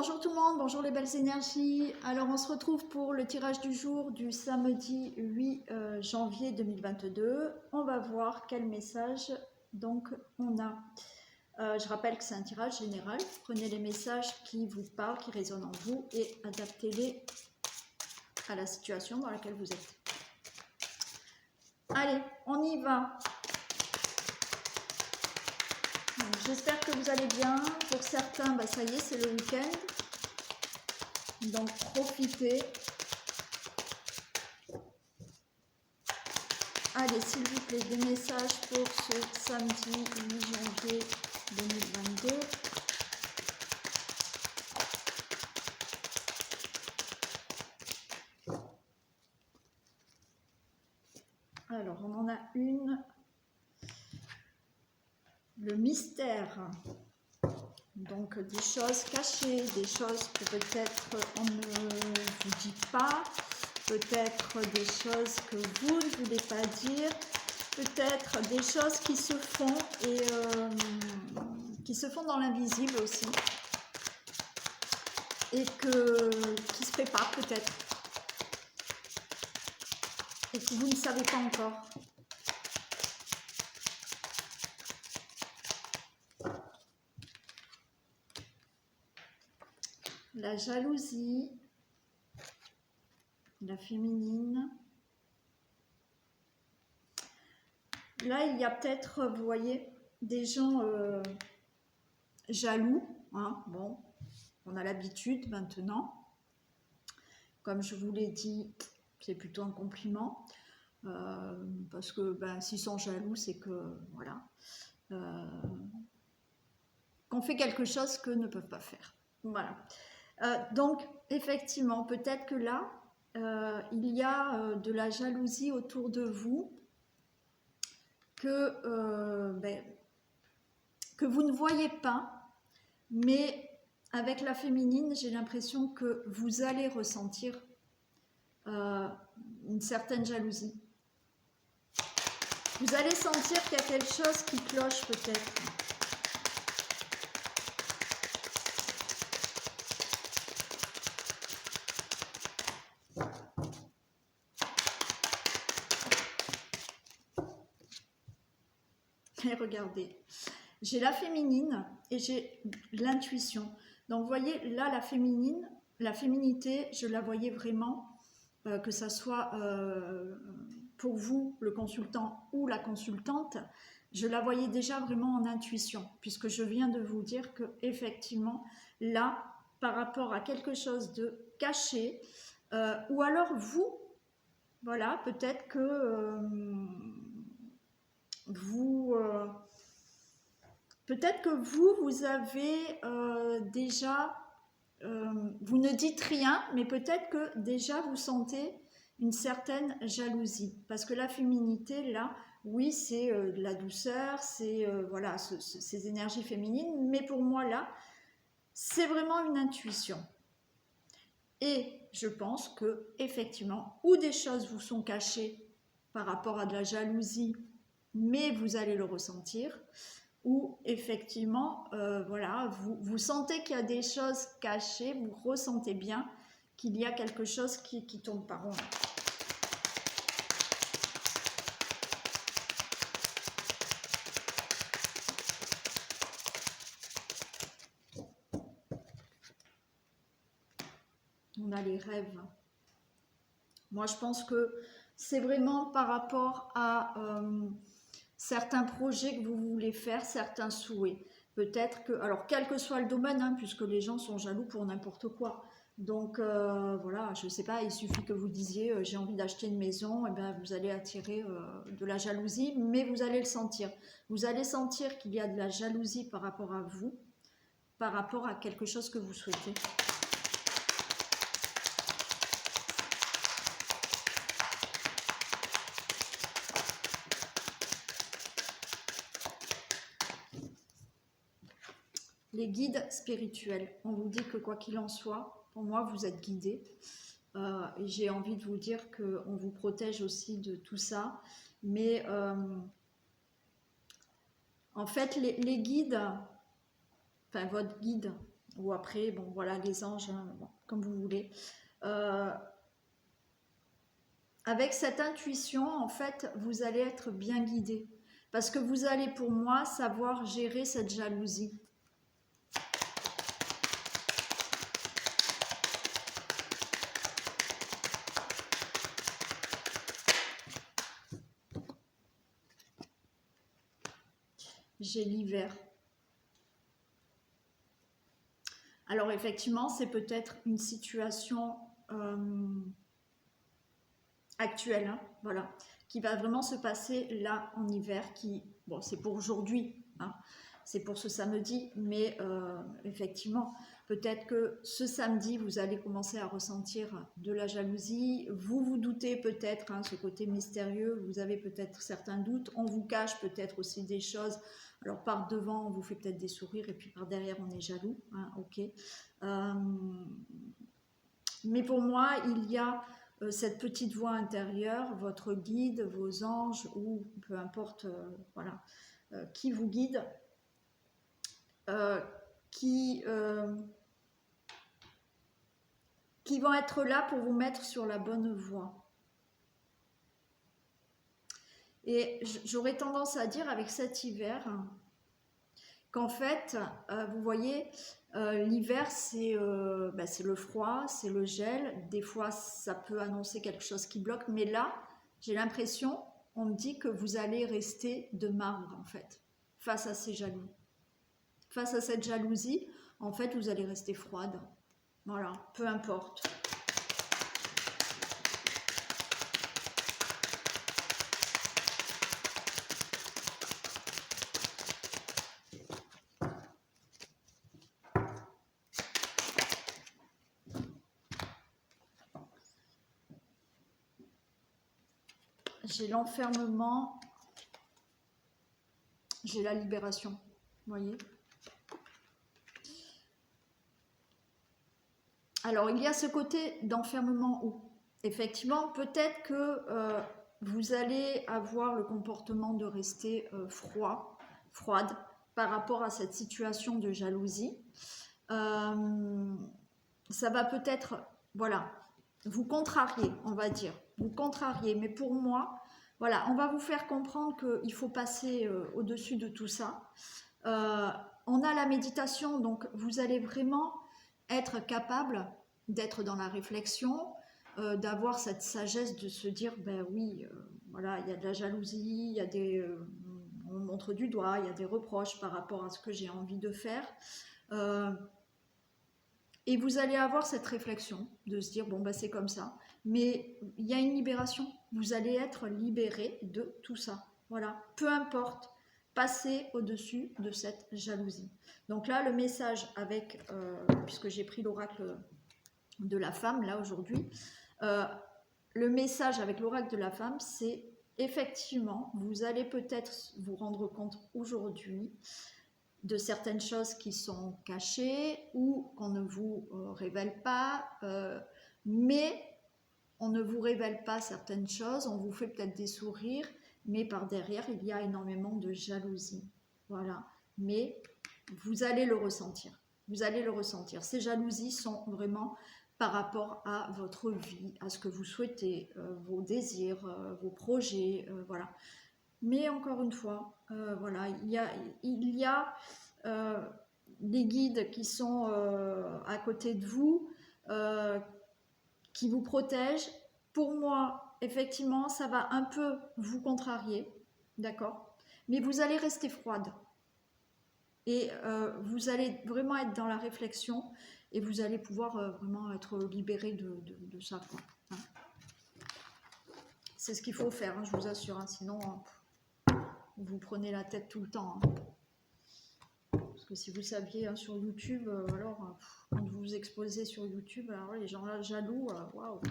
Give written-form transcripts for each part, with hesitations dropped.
Bonjour tout le monde, bonjour les belles énergies. Alors on se retrouve pour le tirage du jour du samedi 8 janvier 2022. On va voir quel message donc on a. Je rappelle que c'est un tirage général. Prenez les messages qui vous parlent, qui résonnent en vous et adaptez-les à la situation dans laquelle vous êtes. Allez, on y va. J'espère que vous allez bien. Pour certains, ça y est, c'est le week-end. Donc, profitez. Allez, s'il vous plaît, des messages pour ce samedi 8 janvier 2022. Alors, on en a une. Le mystère. Donc des choses cachées, des choses que peut-être on ne vous dit pas, peut-être des choses que vous ne voulez pas dire, peut-être des choses qui se font et qui se font dans l'invisible aussi et qui se préparent peut-être et que vous ne savez pas encore. La jalousie, la féminine. Là, il y a peut-être, vous voyez, des gens jaloux. Hein, bon, on a l'habitude maintenant. Comme je vous l'ai dit, c'est plutôt un compliment. Parce que s'ils sont jaloux, c'est que, voilà, qu'on fait quelque chose qu'eux ne peuvent pas faire. Voilà. Donc, effectivement, peut-être que là, il y a de la jalousie autour de vous que vous ne voyez pas, mais avec la féminine, j'ai l'impression que vous allez ressentir une certaine jalousie. Vous allez sentir qu'il y a quelque chose qui cloche peut-être. Et regardez, j'ai la féminine et j'ai l'intuition. Donc vous voyez, là la féminine, la féminité, je la voyais vraiment, que ça soit pour vous, le consultant ou la consultante, je la voyais déjà vraiment en intuition, puisque je viens de vous dire que effectivement, là, par rapport à quelque chose de caché, ou alors vous, voilà, peut-être que peut-être que vous avez déjà, vous ne dites rien, mais peut-être que déjà vous sentez une certaine jalousie. Parce que la féminité, là, oui, c'est de la douceur, c'est voilà, ces énergies féminines, mais pour moi, là, c'est vraiment une intuition. Et je pense que, effectivement, ou des choses vous sont cachées par rapport à de la jalousie, mais vous allez le ressentir, ou effectivement, voilà, vous sentez qu'il y a des choses cachées, vous ressentez bien qu'il y a quelque chose qui tourne pas rond. On a les rêves. Moi, je pense que c'est vraiment par rapport à certains projets que vous voulez faire, certains souhaits. Peut-être que, alors quel que soit le domaine, hein, puisque les gens sont jaloux pour n'importe quoi. Donc voilà, je ne sais pas, il suffit que vous disiez j'ai envie d'acheter une maison, et bien vous allez attirer de la jalousie, mais vous allez le sentir. Vous allez sentir qu'il y a de la jalousie par rapport à vous, par rapport à quelque chose que vous souhaitez. Les guides spirituels, on vous dit que quoi qu'il en soit, pour moi vous êtes guidés. Et j'ai envie de vous dire qu'on vous protège aussi de tout ça. Mais en fait, les guides, enfin votre guide, ou après, bon voilà, les anges, hein, bon, comme vous voulez. Avec cette intuition, en fait, vous allez être bien guidé. Parce que vous allez, pour moi, savoir gérer cette jalousie. J'ai l'hiver. Alors effectivement, c'est peut-être une situation actuelle, hein, voilà, qui va vraiment se passer là en hiver, qui, bon, c'est pour aujourd'hui, hein, c'est pour ce samedi, mais effectivement, peut-être que ce samedi, vous allez commencer à ressentir de la jalousie, vous vous doutez peut-être, hein, ce côté mystérieux, vous avez peut-être certains doutes, on vous cache peut-être aussi des choses, alors par devant, on vous fait peut-être des sourires, et puis par derrière, on est jaloux, hein, ok. Mais pour moi, il y a cette petite voix intérieure, votre guide, vos anges, ou peu importe, voilà, qui vous guide, qui vont être là pour vous mettre sur la bonne voie. Et j'aurais tendance à dire avec cet hiver qu'en fait, vous voyez, l'hiver c'est le froid, c'est le gel, des fois ça peut annoncer quelque chose qui bloque, mais là j'ai l'impression, on me dit que vous allez rester de marbre en fait, face à ces jaloux. Face à cette jalousie, en fait vous allez rester froide, voilà, peu importe. J'ai l'enfermement, j'ai la libération, vous voyez. Alors, il y a ce côté d'enfermement où, effectivement, peut-être que vous allez avoir le comportement de rester froide, par rapport à cette situation de jalousie. Ça va peut-être, voilà, vous contrarier, on va dire, vous contrarier. Mais pour moi, voilà, on va vous faire comprendre qu'il faut passer au-dessus de tout ça. On a la méditation, donc vous allez vraiment être capable d'être dans la réflexion, d'avoir cette sagesse de se dire, ben oui, voilà, il y a de la jalousie, il y a des, on montre du doigt, il y a des reproches par rapport à ce que j'ai envie de faire. Et vous allez avoir cette réflexion de se dire, bon, ben c'est comme ça. Mais il y a une libération. Vous allez être libéré de tout ça. Voilà, peu importe. Passer au-dessus de cette jalousie. Donc là, le message avec, puisque j'ai pris l'oracle de la femme, là aujourd'hui, le message avec l'oracle de la femme, c'est effectivement, vous allez peut-être vous rendre compte aujourd'hui de certaines choses qui sont cachées ou qu'on ne vous révèle pas, mais on ne vous révèle pas certaines choses, on vous fait peut-être des sourires, mais par derrière, il y a énormément de jalousie. Voilà. Mais vous allez le ressentir. Vous allez le ressentir. Ces jalousies sont vraiment par rapport à votre vie, à ce que vous souhaitez, vos désirs, vos projets, voilà. Mais encore une fois, voilà, il y a des guides qui sont à côté de vous, qui vous protègent. Pour moi, effectivement, ça va un peu vous contrarier, d'accord? Mais vous allez rester froide. Et vous allez vraiment être dans la réflexion et vous allez pouvoir vraiment être libéré de ça, quoi, hein. C'est ce qu'il faut faire, hein, je vous assure, hein, sinon vous prenez la tête tout le temps, hein. Parce que si vous saviez, hein, sur YouTube, alors quand vous vous exposez sur YouTube, alors les gens là jaloux, waouh.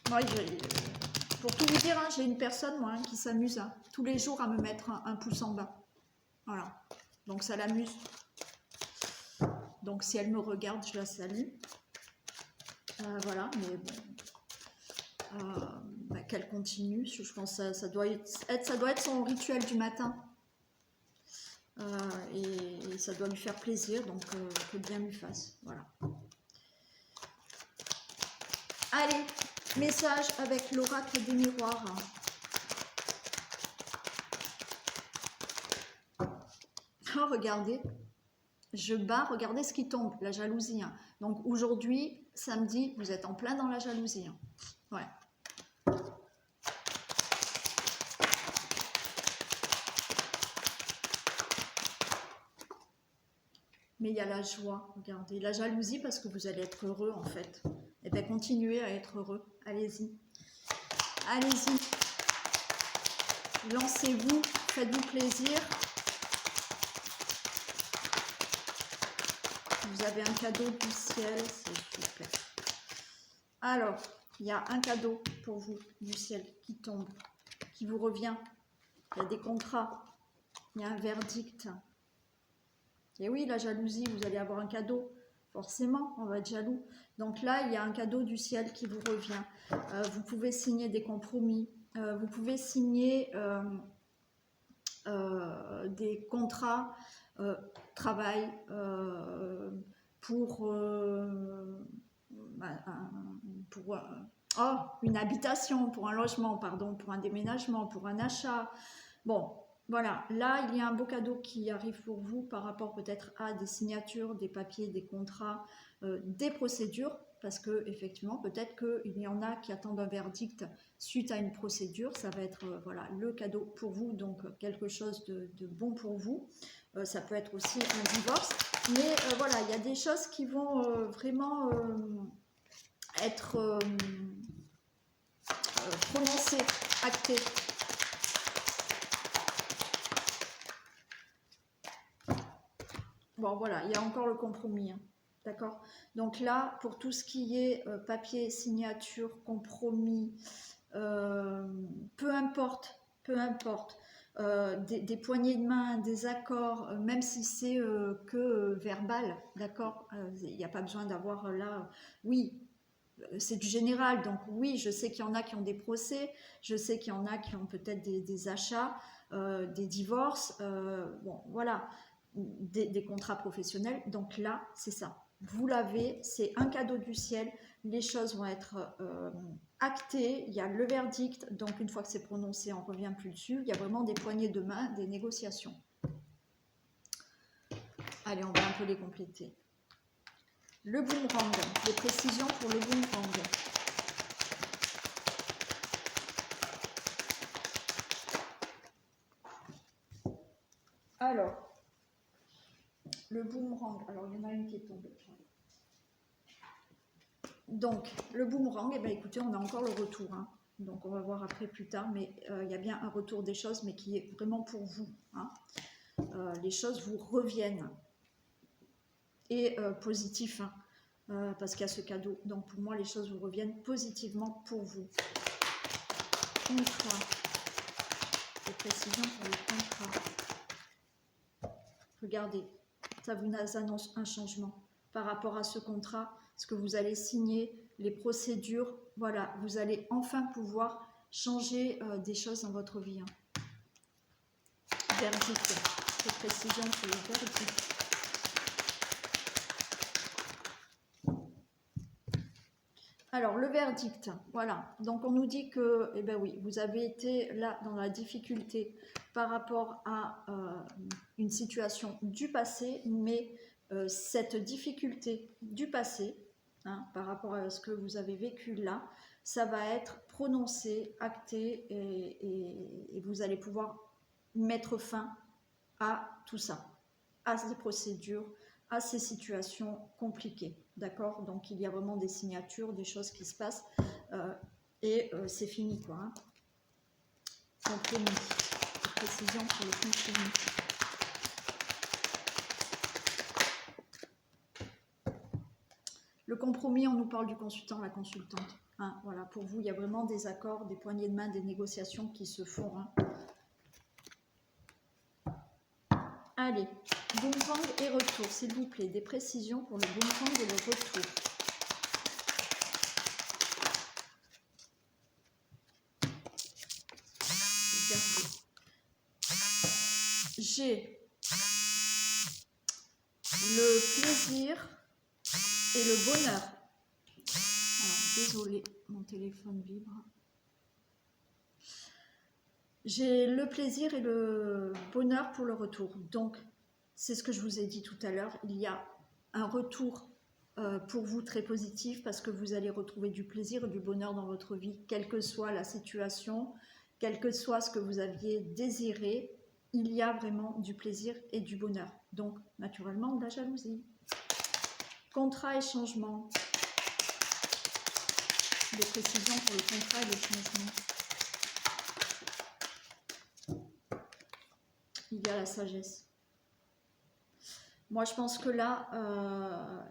Moi, pour tout vous dire, hein, j'ai une personne moi, hein, qui s'amuse tous les jours à me mettre un pouce en bas. Voilà. Donc ça l'amuse. Donc si elle me regarde, je la salue. Voilà, mais bon. Bah, qu'elle continue. Je pense que ça doit être son rituel du matin. et ça doit lui faire plaisir, donc que bien lui fasse. Voilà. Allez, message avec l'oracle des miroirs. Oh, regardez, je bats, regardez ce qui tombe, la jalousie. Hein. Donc aujourd'hui, samedi, vous êtes en plein dans la jalousie. Hein. Ouais. Mais il y a la joie, regardez, la jalousie parce que vous allez être heureux en fait. Et bien continuez à être heureux, allez-y. Allez-y. Lancez-vous, faites-vous plaisir. Vous avez un cadeau du ciel, c'est super. Alors, il y a un cadeau pour vous du ciel qui tombe, qui vous revient. Il y a des contrats, il y a un verdict. Et oui, la jalousie, vous allez avoir un cadeau. Forcément, on va être jaloux. Donc là, il y a un cadeau du ciel qui vous revient. Vous pouvez signer des compromis. Vous pouvez signer des contrats, travail, pour une habitation, pour un logement, pardon, pour un déménagement, pour un achat. Bon, voilà, là, il y a un beau cadeau qui arrive pour vous par rapport peut-être à des signatures, des papiers, des contrats, des procédures, parce que effectivement, peut-être qu'il y en a qui attendent un verdict suite à une procédure. Ça va être voilà, le cadeau pour vous, donc quelque chose de bon pour vous. Ça peut être aussi un divorce, mais voilà, il y a des choses qui vont vraiment être prononcées, actées. Bon, voilà, il y a encore le compromis, hein. D'accord? Donc là, pour tout ce qui est papier, signature, compromis, peu importe, des poignées de main, des accords, même si c'est que verbal, d'accord? Il n'y a pas besoin d'avoir là, oui, c'est du général, donc oui, je sais qu'il y en a qui ont des procès, je sais qu'il y en a qui ont peut-être des achats, des divorces, bon, voilà, des contrats professionnels, donc là, c'est ça. Vous l'avez, c'est un cadeau du ciel, les choses vont être actées, il y a le verdict, donc une fois que c'est prononcé, on ne revient plus dessus, il y a vraiment des poignées de main, des négociations. Allez, on va un peu les compléter. Le boomerang, des précisions pour le boomerang. Alors, le boomerang, alors il y en a une qui est tombée. Donc, le boomerang, eh bien, écoutez, on a encore le retour. Hein. Donc, on va voir après plus tard, mais il y a bien un retour des choses, mais qui est vraiment pour vous. Hein. Les choses vous reviennent. Et positif, hein, parce qu'il y a ce cadeau. Donc, pour moi, les choses vous reviennent positivement pour vous. Contrat. Des précisions pour le contrat. Regardez, ça vous annonce un changement par rapport à ce contrat, ce que vous allez signer, les procédures. Voilà, vous allez enfin pouvoir changer des choses dans votre vie. Hein. Verdict, des précisions pour le verdict. Alors, le verdict, voilà. Donc, on nous dit que, eh bien oui, vous avez été là dans la difficulté par rapport à une situation du passé, mais cette difficulté du passé, hein, par rapport à ce que vous avez vécu là, ça va être prononcé, acté, et vous allez pouvoir mettre fin à tout ça, à ces procédures, à ces situations compliquées, d'accord? Donc il y a vraiment des signatures, des choses qui se passent, et c'est fini, quoi. Hein. Compromis, précision sur le compromis. Le compromis, on nous parle du consultant, la consultante. Hein, voilà, pour vous, il y a vraiment des accords, des poignées de main, des négociations qui se font. Hein. Allez, boomerang et retour, s'il vous plaît. Des précisions pour le boomerang et le retour. J'ai le plaisir et le bonheur. Alors, désolé, mon téléphone vibre. J'ai le plaisir et le bonheur pour le retour. Donc, c'est ce que je vous ai dit tout à l'heure. Il y a un retour pour vous très positif parce que vous allez retrouver du plaisir et du bonheur dans votre vie, quelle que soit la situation, quel que soit ce que vous aviez désiré. Il y a vraiment du plaisir et du bonheur. Donc, naturellement, de la jalousie. Contrat et changement. Des précisions pour le contrat et le changement. Il y a la sagesse. Moi, je pense que là,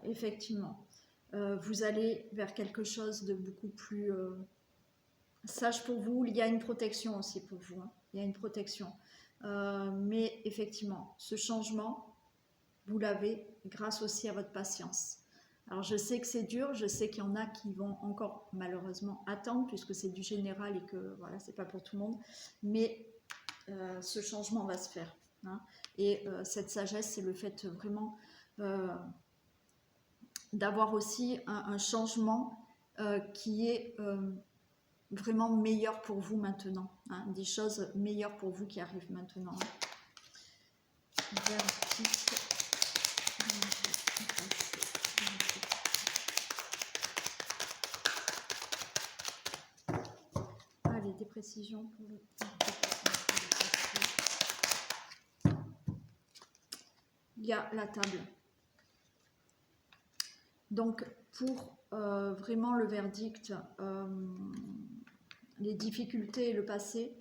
effectivement, vous allez vers quelque chose de beaucoup plus sage pour vous. Il y a une protection aussi pour vous. Hein. Il y a une protection. Mais effectivement, ce changement, vous l'avez grâce aussi à votre patience. Alors, je sais que c'est dur. Je sais qu'il y en a qui vont encore malheureusement attendre puisque c'est du général et que voilà, c'est pas pour tout le monde. Mais ce changement va se faire. Hein. Et cette sagesse, c'est le fait vraiment d'avoir aussi un changement qui est vraiment meilleur pour vous maintenant. Hein. Des choses meilleures pour vous qui arrivent maintenant. Allez, des précisions pour le... Il y a la table. Donc, pour vraiment le verdict, les difficultés et le passé,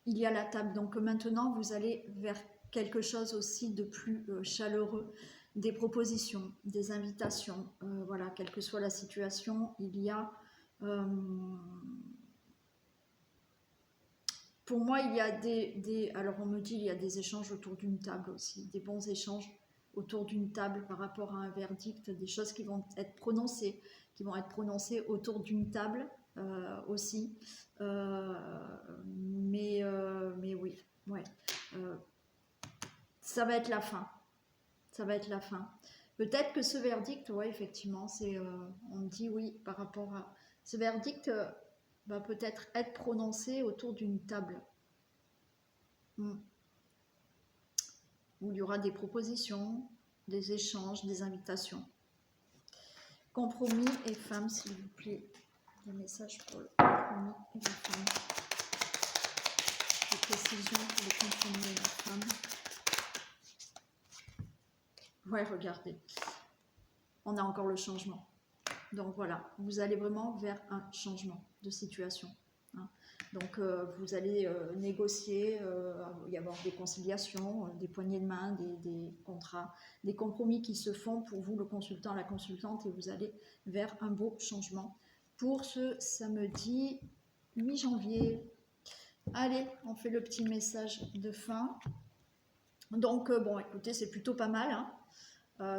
il y a la table. Donc, maintenant, vous allez vers quelque chose aussi de plus chaleureux, des propositions, des invitations. Voilà, quelle que soit la situation, il y a... pour moi, il y a alors on me dit, il y a des échanges autour d'une table aussi, des bons échanges autour d'une table par rapport à un verdict, des choses qui vont être prononcées, autour d'une table aussi. Mais oui, ouais. Ça va être la fin. Ça va être la fin. Peut-être que ce verdict, ouais, effectivement, c'est, on me dit oui par rapport à ce verdict. Va peut-être être prononcé autour d'une table où il y aura des propositions, des échanges, des invitations. Compromis et femmes, s'il vous plaît. Des messages pour le compromis et la femme. Des précisions pour le compromis et la femme. Ouais, regardez. On a encore le changement. Donc voilà, vous allez vraiment vers un changement de situation. Hein. Donc vous allez négocier, y avoir des conciliations, des poignées de main, des contrats, des compromis qui se font pour vous, le consultant, la consultante, et vous allez vers un beau changement pour ce samedi 8 janvier. Allez, on fait le petit message de fin. Donc bon, écoutez, c'est plutôt pas mal, hein.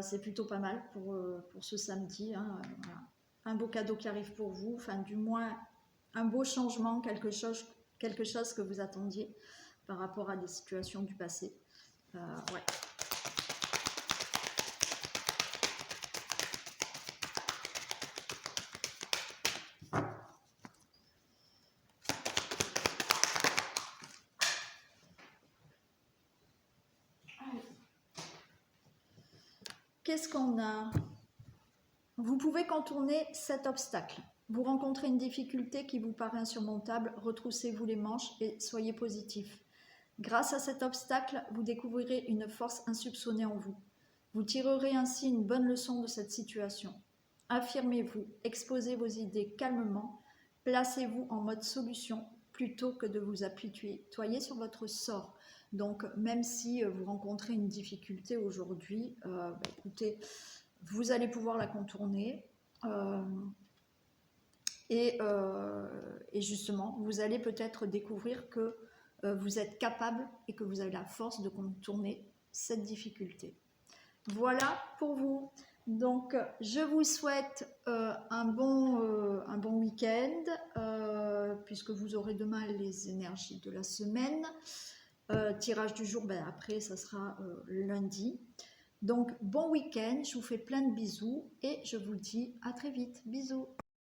C'est plutôt pas mal pour ce samedi. Hein, voilà. Un beau cadeau qui arrive pour vous, enfin du moins un beau changement, quelque chose que vous attendiez par rapport à des situations du passé. Ouais. Qu'est-ce qu'on a? Vous pouvez contourner cet obstacle. Vous rencontrez une difficulté qui vous paraît insurmontable, retroussez-vous les manches et soyez positif. Grâce à cet obstacle, vous découvrirez une force insoupçonnée en vous. Vous tirerez ainsi une bonne leçon de cette situation. Affirmez-vous, exposez vos idées calmement, placez-vous en mode solution plutôt que de vous apitoyer sur votre sort. Donc, même si vous rencontrez une difficulté aujourd'hui, écoutez, vous allez pouvoir la contourner et justement, vous allez peut-être découvrir que vous êtes capable et que vous avez la force de contourner cette difficulté. Voilà pour vous. Donc, je vous souhaite un bon week-end puisque vous aurez demain les énergies de la semaine. Tirage du jour, après, ça sera lundi. Donc bon week-end, je vous fais plein de bisous et je vous dis à très vite. Bisous.